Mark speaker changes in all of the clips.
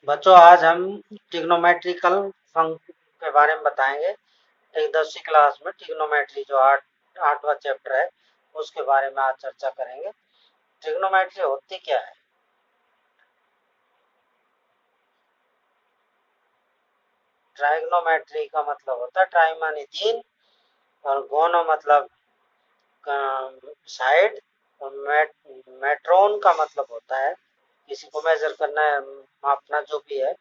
Speaker 1: बच्चों आज हम ट्रिग्नोमेट्रिकल फंक्शन के बारे में बताएंगे। एक 10वीं क्लास में ट्रिग्नोमेट्री जो आठवां चैप्टर है उसके बारे में आज चर्चा करेंगे। ट्रिग्नोमेट्री होती क्या है? ट्राइग्नोमेट्री का मतलब होता है ट्राई मानी 3 और गोनो मतलब साइड और मेट्रोन का मतलब होता है किसी को मेजर करना है, मापना जो भी है।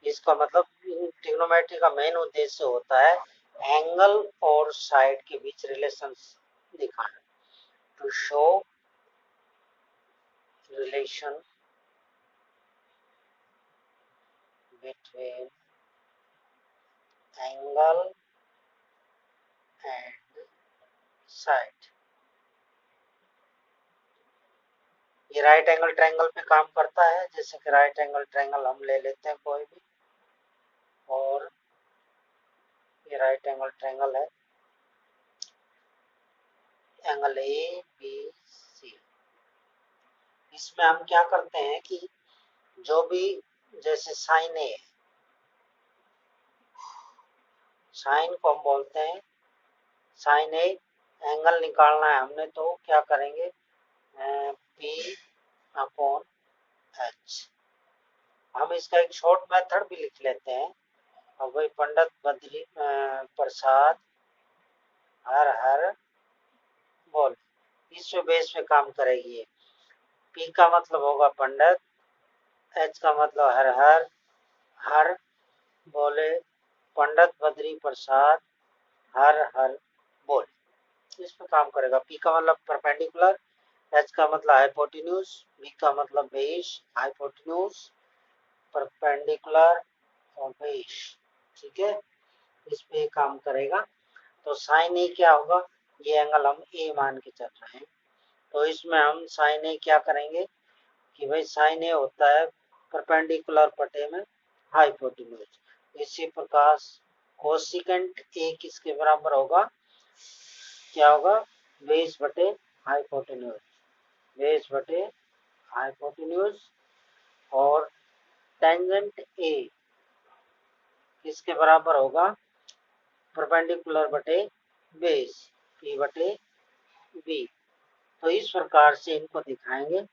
Speaker 1: इसका मतलब ट्रिग्नोमेट्री का मेन उद्देश्य होता है एंगल और साइड के बीच रिलेशन दिखाना, to show relation between angle and side. ये राइट एंगल ट्रायंगल पे काम करता है। जैसे कि राइट एंगल ट्रायंगल हम ले लेते हैं कोई भी, और ये राइट एंगल ट्रायंगल है, एंगल ए बी सी। इसमें हम क्या करते हैं कि जो भी, जैसे साइन ए, साइन को हम बोलते हैं साइन ए, एंगल निकालना है हमने तो क्या करेंगे, पी अपॉन एच। हम इसका एक शॉर्ट मेथड भी लिख लेते हैं। और वही पंडित बद्री प्रसाद हर हर बोल, इस बेस पे काम करेगी ये। पी का मतलब होगा पंडित, एच का मतलब हर हर, हर बोले पंडित बद्री प्रसाद हर हर बोले, इस पे काम करेगा। पी का मतलब परपेंडिकुलर, एच का मतलब हाइपोटेन्यूज, बी का मतलब बेस, हाइपोटेन्यूज परपेंडिकुलर और बेस। ठीक है, इस पे काम करेगा। तो साइन ए क्या होगा, ये एंगल हम ए मान के चल रहे हैं, तो इसमें हम साइन ए क्या करेंगे कि भाई साइन ए होता है परपेंडिकुलर पटे में हाइपोटेन्यूज। इसी प्रकार कोसिकेंट ए किसके बराबर होगा, क्या होगा, बेस बटे हाइपोटेन्यूज, बेस बटे हाइपोटेन्यूज। और टेंजेंट ए किसके बराबर होगा, परपेंडिकुलर बटे बेस, पी बटे बी। तो इस प्रकार से इनको दिखाएंगे।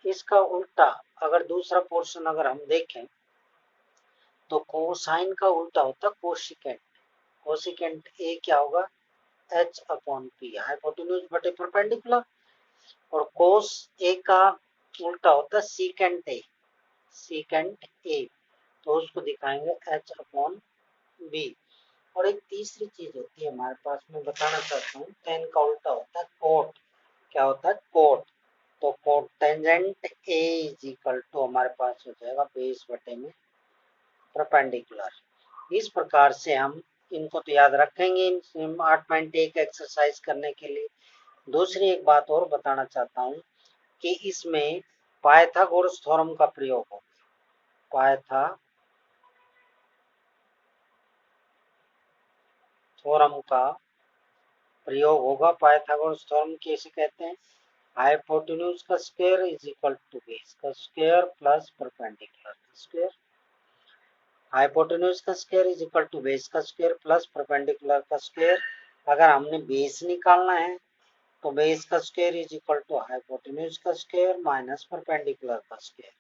Speaker 1: इसका उल्टा अगर दूसरा पोर्शन अगर हम देखें तो कोसाइन का उल्टा होता है कोसिकेंट। कोसिकेंट ए क्या होगा, एच अपॉन पी, हाइपोटेन्यूज बटे परपेंडिकुलर। और कोस ए का उल्टा होता है सीकेंट ए, सीकेंट ए, तो उसको दिखाएंगे एच अपॉन बी। और एक तीसरी चीज होती है हमारे पास, मैं बताना चाहता हूँ, टेन का उल्टा होता है कोट। क्या होता है, कोट। तो cot tangent A is equal to हमारे पास हो जाएगा बेस बटे में परपेंडिकुलर। इस प्रकार से हम इनको तो याद रखेंगे इन 8.1 एक्सरसाइज करने के लिए। दूसरी एक बात और बताना चाहता हूँ कि इसमें पाइथागोरस थ्योरम का प्रयोग हो, थ्योरम का प्रयोग होगा। पाइथागोरस थ्योरम कैसे कहते हैं, हाइपोटेन्यूज का square is equal to base का स्क्वायर प्लस परपेंडिकुलर का स्क्वायर। हाइपोटेन्यूज का square is equal to base का स्क्वायर प्लस परपेंडिकुलर का स्क्वायर। अगर हमने बेस निकालना है तो बेस का square is equal to hypotenuse का स्क्वायर माइनस परपेंडिकुलर का स्क्वायर।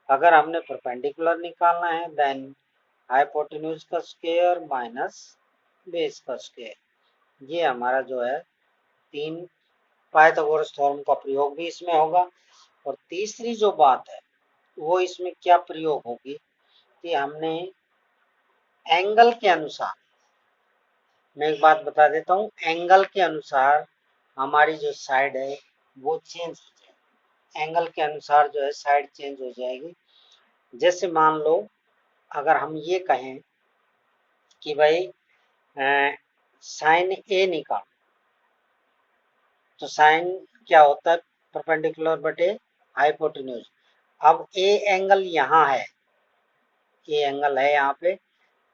Speaker 1: अगर हमने परपेंडिकुलर निकालना है देन हाइपोटेन्यूज का स्क्वायर माइनस बेस का स्क्वायर। ये हमारा जो है तीन पाइथागोरस थ्योरम का प्रयोग भी इसमें होगा। और तीसरी जो बात है वो इसमें क्या प्रयोग होगी कि हमने एंगल के अनुसार, मैं एक बात बता देता हूँ, एंगल के अनुसार हमारी जो साइड है वो चेंज हो जाएगी। एंगल के अनुसार जो है साइड चेंज हो जाएगी। जैसे मान लो अगर हम ये कहें कि भाई साइन ए निकाल, तो साइन क्या होता है, परपेंडिकुलर बटे हाइपोटेन्यूज। अब ए एंगल यहाँ है, ए एंगल है यहाँ पे,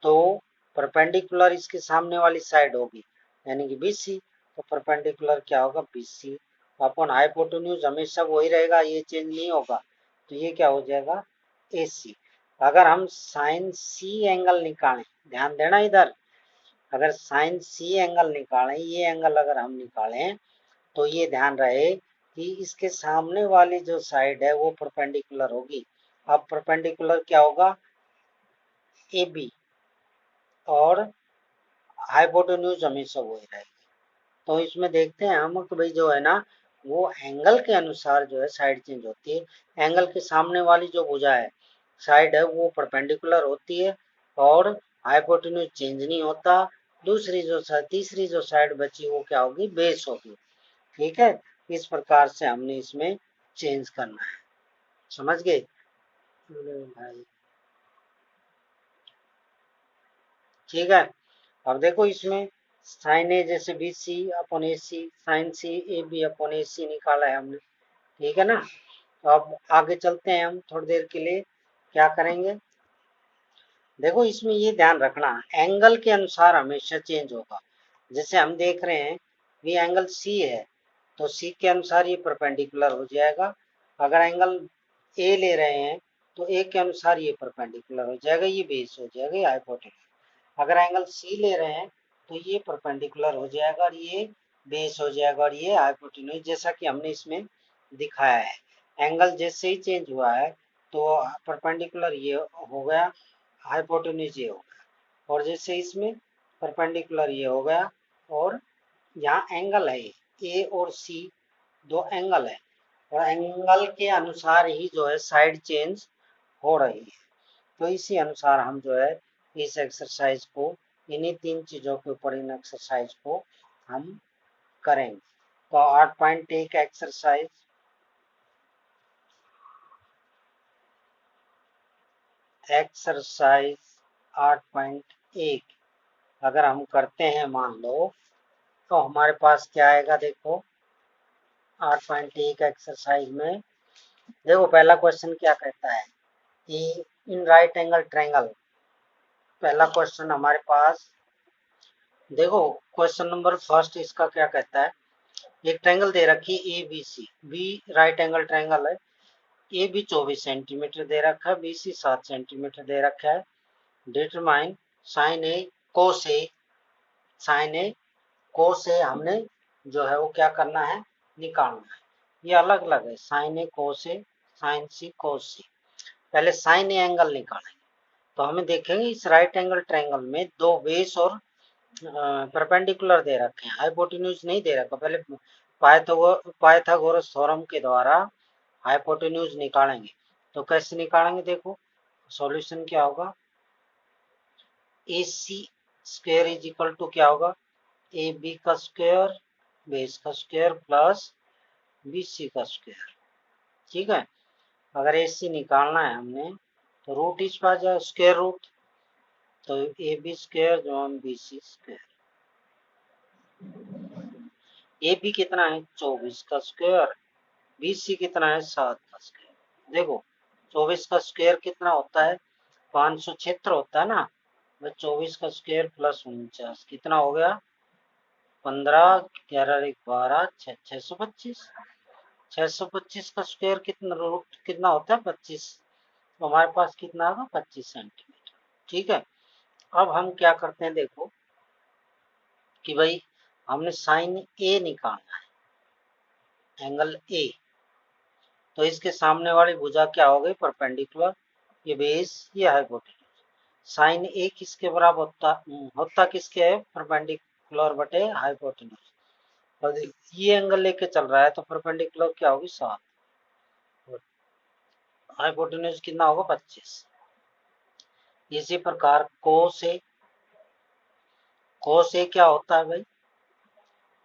Speaker 1: तो परपेंडिकुलर इसके सामने वाली साइड होगी यानी कि बीसी। तो परपेंडिकुलर क्या होगा, बीसी अपॉन हाइपोटेन्यूज हमेशा वही रहेगा, ये चेंज नहीं होगा, तो ये क्या हो जाएगा, एसी। अगर हम साइन सी एंगल निकालें, ध्यान देना इधर, अगर साइन सी एंगल निकालें, ये एंगल अगर हम निकालें तो ये ध्यान रहे कि इसके सामने वाली जो साइड है वो परपेंडिकुलर होगी। अब परपेंडिकुलर क्या होगा, ए बी, और हाइपोटेन्यूज हमेशा वो ही रहेगी। तो इसमें देखते हैं हम कि भाई जो है ना वो एंगल के अनुसार जो है साइड चेंज होती है। एंगल के सामने वाली जो भुजा है साइड है वो परपेंडिकुलर होती है और हाइपोटेन्यूज चेंज नहीं होता। दूसरी जो तीसरी जो साइड बची वो क्या होगी, बेस होगी। ठीक है, इस प्रकार से हमने इसमें चेंज करना है, समझ गए भाई। ठीक है, अब देखो इसमें साइन ए जैसे B C upon A C, sine C A B upon A C निकाला है हमने। ठीक है ना, तो अब आगे चलते हैं हम थोड़ी देर के लिए, क्या करेंगे देखो इसमें ये ध्यान रखना एंगल के अनुसार हमेशा चेंज होगा। जैसे हम देख रहे हैं ये एंगल सी है तो सी के अनुसार ये परपेंडिकुलर हो जाएगा। अगर एंगल ए ले रहे हैं तो ए के अनुसार ये परपेंडिकुलर हो जाएगा, ये बेस हो जाएगा, ये हाइपोटेन्यूज। अगर एंगल सी ले रहे हैं तो ये परपेंडिकुलर हो जाएगा और ये बेस हो जाएगा और ये हाइपोटेन्यूज, जैसा कि हमने इसमें दिखाया है। एंगल जैसे ही चेंज हुआ है तो परपेंडिकुलर ये हो गया, हाइपोटेन्यूज ये हो गया, और जैसे इसमें परपेंडिकुलर ये हो गया, और यहाँ एंगल है ए और सी, दो एंगल है और एंगल के अनुसार ही जो है साइड चेंज हो रही है। तो इसी अनुसार हम जो है इस एक्सरसाइज को, इन्हीं तीन चीजों के ऊपर इन एक्सरसाइज को हम करेंगे। तो 8.1 एक्सरसाइज, एक्सरसाइज 8.1 अगर हम करते हैं मान लो तो हमारे पास क्या आएगा, देखो 8.1 एक्सरसाइज में देखो पहला क्वेश्चन क्या कहता है कि इन राइट एंगल ट्रायंगल, पहला क्वेश्चन हमारे पास देखो क्वेश्चन नंबर फर्स्ट इसका क्या कहता है, एक ट्रायंगल दे रखी है A B C, B right angle triangle है, ए बी 24 सेंटीमीटर दे रखा है, बी सी 7 सेंटीमीटर दे रखा है। डिटरमाइन साइन ए कोस ए, साइन ए कोस ए हमने जो है वो क्या करना है, निकालना है। ये अलग अलग है, साइन ए कोस ए, साइन सी कोस सी। पहले साइन ए एंगल निकालेंगे तो हमें देखेंगे इस राइट एंगल ट्रायंगल में दो बेस और परपेंडिकुलर दे रखे हैं, हाइपोटेन्यूज नहीं दे रखा। पहले पाइथागोरस थ्योरम के द्वारा हाइपोटेन्यूज निकालेंगे। तो कैसे निकालेंगे, देखो सॉल्यूशन क्या होगा, ए सी स्क्वायर इज इक्वल टू क्या होगा, ए बी का स्क्वायर बेस का स्क्वायर प्लस बी सी का स्क्वायर। ठीक है, अगर ए सी निकालना है हमने तो रूट इस पर आ जाए स्क्वायर रूट, तो ए बी स्क्वायर जो B C square. A B कितना है 24 का स्क्वायर, बी सी कितना है 7 का स्क्वायर। देखो 24 का स्क्वायर कितना होता है, 576 होता है ना, 24 का स्क्वायर प्लस 49 कितना हो गया, 15 11 1 12 625। 625 का स्क्वायर कितना रूट कितना होता है 25, तो हमारे पास कितना होगा 25 सेंटीमीटर। ठीक है, अब हम क्या करते हैं, देखो कि भाई हमने साइन ए निकालना है, एंगल ए, तो इसके सामने वाली भुजा क्या हो गई, परपेंडिकुलर, ये बेस ये हाइपोटेन्यूज। साइन ए किसके बराबर होता किसके है, परपेंडिकुलर बटे हाइपोटेन्यूज। और ये एंगल लेके चल रहा है तो परपेंडिकुलर क्या होगी 7, हाइपोटेन्यूज कितना होगा 25। इसी प्रकार कोस ए क्या होता है भाई,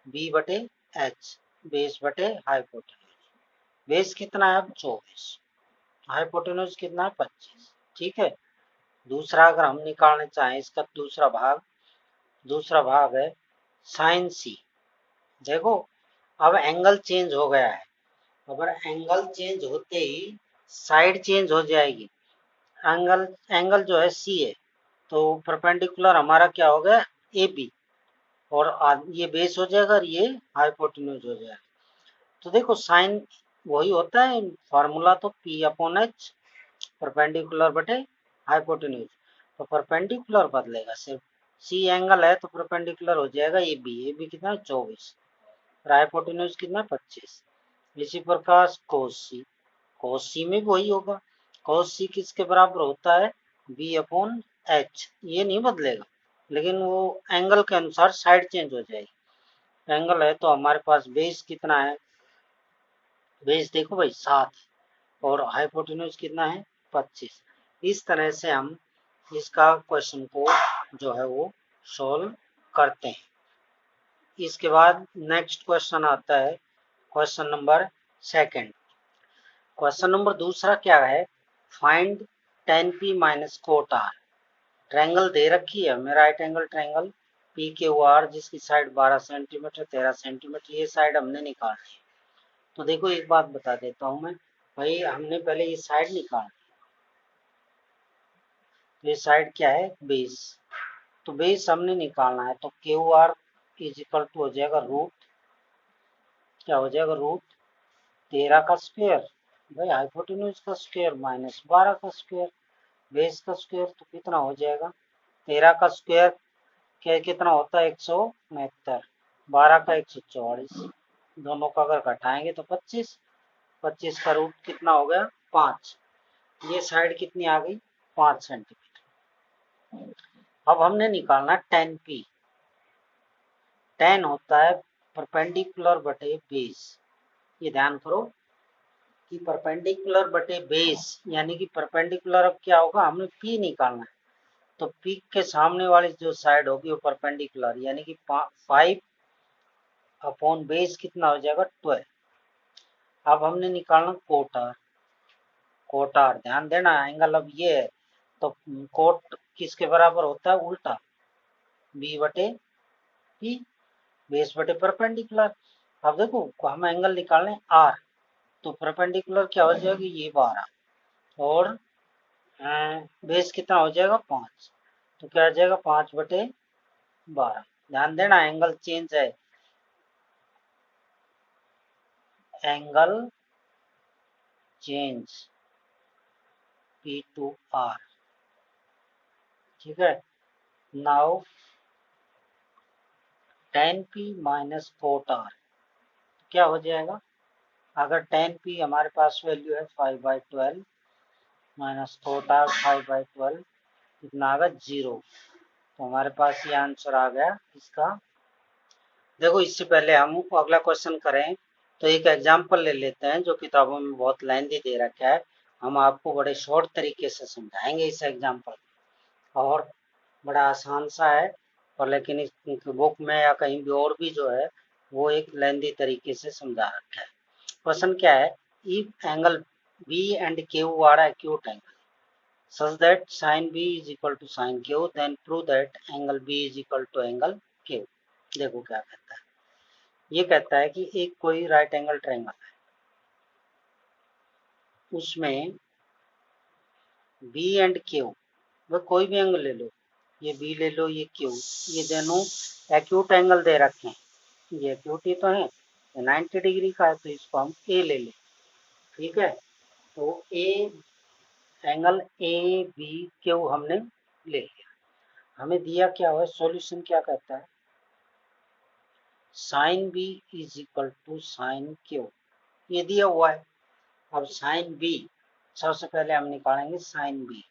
Speaker 1: बी बटे एच, बेस बटे हाइपोटेन्यूज। बेस कितना है अब 24, हाइपोटेन्यूज कितना है 25। ठीक है, दूसरा अगर हम निकालना चाहें इसका दूसरा भाग है साइन सी। देखो अब एंगल चेंज हो गया है, अगर एंगल चेंज होते ही साइड चेंज हो जाएगी। एंगल जो है सी है तो परपेंडिकुलर हमारा क्या हो गया ए बी, और ये बेस हो जाएगा और ये हाइपोटेन्यूज हो जाएगा। तो देखो साइन वही होता है, फॉर्मूला तो पी अपॉन एच परपेंडिकुलर बटे हाइपोटेन्यूज, तो परपेंडिकुलर बदलेगा सिर्फ। सी एंगल है तो परपेंडिकुलर हो जाएगा ए बी कितना है 24, हाइपोटेन्यूज कितना 25। इसी प्रकार कोस सी में भी वही होगा, कोस सी किसके बराबर होता है बी अपॉन एच, ये नहीं बदलेगा, लेकिन वो एंगल के अनुसार साइड चेंज हो जाएगी। एंगल है तो हमारे पास बेस कितना है, बेस देखो भाई 7 और हाइपोटेन्यूज कितना है 25। इस तरह से हम इसका क्वेश्चन को जो है वो सॉल्व करते हैं। इसके बाद नेक्स्ट क्वेश्चन आता है question number second. Question number दूसरा क्या है, find tan p minus cot r। Triangle दे रखी है हमें, राइट एंगल ट्रायंगल पी के आर जिसकी साइड 12 सेंटीमीटर 13 सेंटीमीटर, ये साइड हमने निकालनी है। तो देखो एक बात बता देता हूं मैं भाई, हमने पहले ये साइड निकालनी, ये साइड क्या है बेस, तो बेस हमने निकालना है, तो Q R is equal to हो जाएगा रूट, क्या हो जाएगा रूट 13 का स्क्वायर भाई हाइपोटेन्यूज का स्क्वायर माइनस 12 का स्क्वायर बेस का स्क्वायर, तो कितना हो जाएगा 13 का स्क्वायर क्या कितना होता है 169, 12 का 144, दोनों का अगर घटाएंगे तो 25, 25 का रूट कितना हो गया 5, ये साइड कितनी आ गई 5 सेंटीमीटर। अब हमने निकालना tan p, tan होता है परपेंडिकुलर बटे बेस, ये ध्यान करो कि परपेंडिकुलर बटे बेस, यानी कि परपेंडिकुलर अब क्या होगा हमें p निकालना है, तो p के सामने वाली जो साइड होगी वो परपेंडिकुलर, यानी कि 5 अपॉन बेस कितना हो जाएगा 12। अब हमने निकालना कोटार, कोटार ध्यान देना एंगल अब ये है, तो कोट किसके बराबर होता है उल्टा, बी बटे पी, बेस बटे परपेंडिकुलर। अब देखो हम एंगल निकालने आर, तो परपेंडिकुलर क्या हो जाएगा ये 12 और बेस कितना हो जाएगा 5, तो क्या हो जाएगा 5 बटे 12। ध्यान देना एंगल चेंज है, angle change P to R, ठीक है। Now tan p minus cot R क्या हो जाएगा, अगर tan p हमारे पास वैल्यू है 5/12 माइनस कोट आर 5/12 कितना आ गया 0, तो हमारे पास ये आंसर आ गया इसका। देखो इससे पहले हम अगला क्वेश्चन करें तो एक एग्जांपल ले लेते हैं जो किताबों में बहुत लेंथी दे रखा है, हम आपको बड़े शॉर्ट तरीके से समझाएंगे इस एग्जांपल, और बड़ा आसान सा है, और लेकिन इस बुक में या कहीं भी और भी जो है वो एक लेंथी तरीके से समझा रखा है। क्वेश्चन क्या है, if angle B and Q R acute angle such that sin b is equal to sin q, then prove that angle b is equal to angle q। देखो क्या कहता है, ये कहता है कि एक कोई राइट एंगल ट्रायंगल है, उसमें b एंड q, वह कोई भी एंगल ले लो, ये b ले लो ये q, ये दोनों एक्यूट एंगल दे रखे हैं, ये एक्यूट ही तो है, 90 डिग्री का है, तो इसको हम a ले लें, ठीक है। तो a angle A B Q हमने ले लिया, हमें दिया क्या हुआ सॉल्यूशन क्या कहता है, sine B is equal to sine Q, ये दिया हुआ है। अब साइन बी सबसे पहले हम निकालेंगे साइन बी,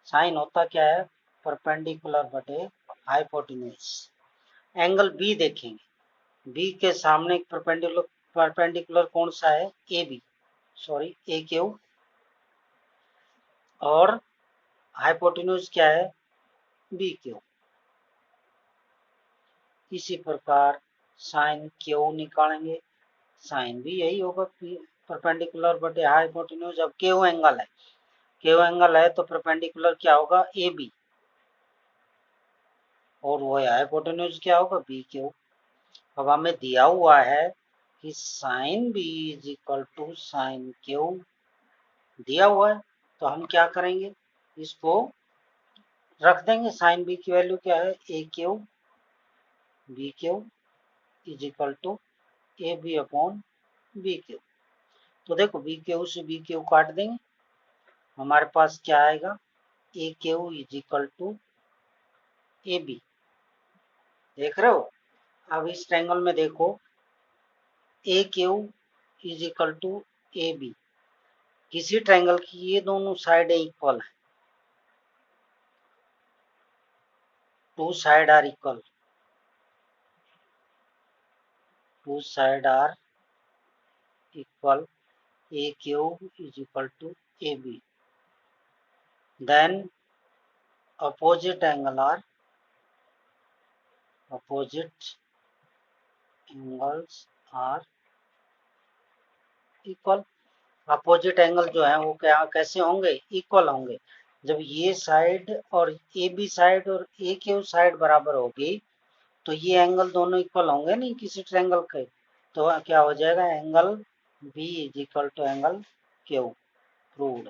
Speaker 1: साइन होता क्या है परपेंडिकुलर बटे हाइपोटेन्यूज। एंगल बी देखेंगे, बी के सामने एक परपेंडिकुलर कौन सा है A B, sorry A Q, और हाइपोटेन्यूज क्या है बी क्यू। इसी प्रकार साइन क्यू निकालेंगे, साइन भी यही होगा परपेंडिकुलर बटे हाइपोटेन्यूज। अब क्यू एंगल है, क्यू एंगल है तो परपेंडिकुलर क्या होगा ए बी, और वो हाइपोटेन्यूज क्या होगा बी क्यू। अब हमें दिया हुआ है कि sine B is equal to sine Q, दिया हुआ है, तो हम क्या करेंगे इसको रख देंगे, साइन बी की वैल्यू क्या है A Q B Q is equal to A B upon B Q. तो देखो बी क्यू से बी क्यू काट देंगे, हमारे पास क्या आएगा A Q is equal to A B. देख रहे हो? अब इस ट्रायंगल में देखो, A Q is equal to A B, किसी ट्रायंगल की ये दोनों साइड इक्वल है, two side are equal, two side are equal, A Q is equal to A B, then opposite angle are, opposite angles are equal। Opposite angle जो है वो क्या कैसे होंगे? इक्वल होंगे। जब ये साइड और ए बी साइड और ए क्यू साइड बराबर होगी तो ये एंगल दोनों इक्वल होंगे नहीं किसी ट्रायंगल के, तो क्या हो जाएगा? Angle B is equal to angle Q, proved.